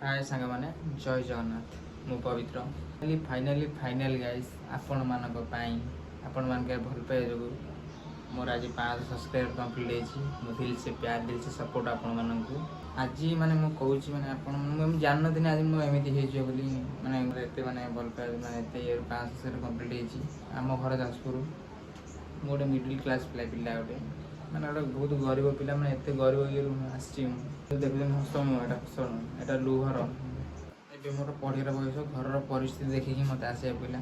हाय सांग मैंने जय जगन्नाथ मु पवित्र फाइनाली गाइस आपण मानक आपण मान के भल पाए जो मोर आज 5 सब्सक्राइबर कंप्लीट हो दिल से प्यार दिल से सपोर्ट आपण मानक आज माने मु कहूची माने आपण मु जान दिन आज मु एमिति हे जे बोली माने एते माने भल पाए माने एते 5 सब्सक्राइबर कंप्लीट हे आम घर जाजपुर गोटे मिडिल क्लास पिला गोटे मैंने गोटे बहुत गरीब पिला मैंने एत गरीब ये आसी देखते हसम एटा लुहर ए मोर पढ़ार बयस घर परिस्थिति देखिकी मत आसा पड़ा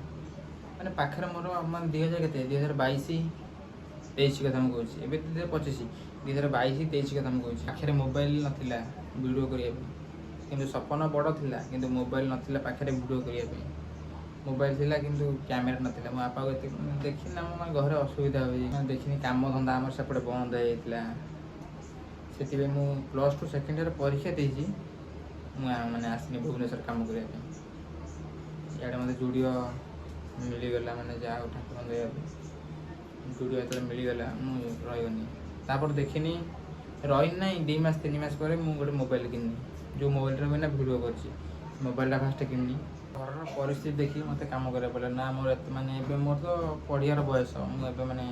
मैंने पाखे मोर मान 2022-23 कथा मुझे ए 2025 2022-23 कथा मुझे पाखे मोबाइल नाला वीडियो करने सपन बड़ था कि मोबाइल नाला पाखे वीडियो करने मोबाइल थिला किंतु कैमेरा नथिला मो आपा को देखिना मो घर असुविधा हो देखिनी काम धंदा आम सेपटे बंद हो मु +2 सेकेंड ईयर परीक्षा देजी माने आसनी भुवनेश्वर काम करने इे मत जुड़ियो मिलगला मैंने जा ठाकुर दया जुड़ियो जो मिलगला मुझे तापर देखनी रही ना 2 मास 3 मास पर गोटे मोबाइल किनी जो मोबाइल बिना भिडियो कर मोबाइल फास्ट किनी घर परिस्थिति देखिए मत कम करा पड़ा ना मोर माने मोर तो पढ़ियार बयस मुझे माने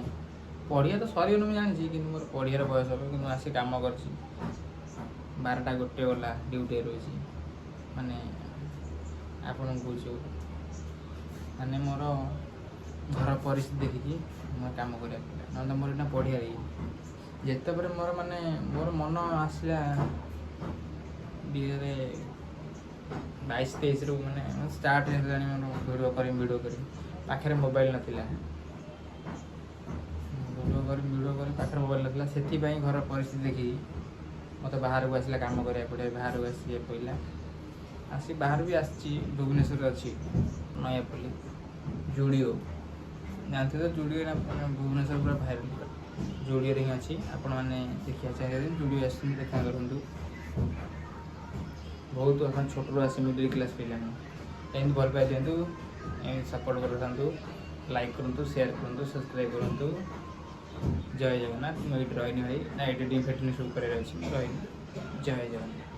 पढ़िया तो सर मुझे जानी कि मोर पढ़ियार बयस कि आसी कम कर 12टा 1 गला ड्यूटी रही माने आपन बुझो माने मोर घर परिस्थिति देखिए मोर कम करा पड़ा ना मोर इतना पढ़िया जिते पर मोर माने मोर मन आसला 2022-23 रू मैंने स्टार्ट वीडियो कर पाखे मोबाइल नाला वीडियो कर पाखे मोबाइल नाला से घर परिस्थिति देखी मत बाहर को आसला कम करा पड़े बाहर को आसी पड़ा आसी बाहर भी आसी भुवनेश्वर अच्छी नयापल्ली जुड़ियो जानते तो जुड़ियो ना भुवनेश्वर पूरा भाइराल जुड़ियो रे अच्छी आपण मैंने देखा चाहिए जुड़ियो आस देखा करूँ बहुत अपन छोट आसी मिडिल क्लास पिला एम भल पाई दिंतु सपोर्ट करूँ लाइक करूँ शेयर करूँ सब्सक्राइब करूँ जय जगन्नाथ मुझे रही भाई ना एडिटिंग फेटिंग सब कर रही जय जगन्नाथ।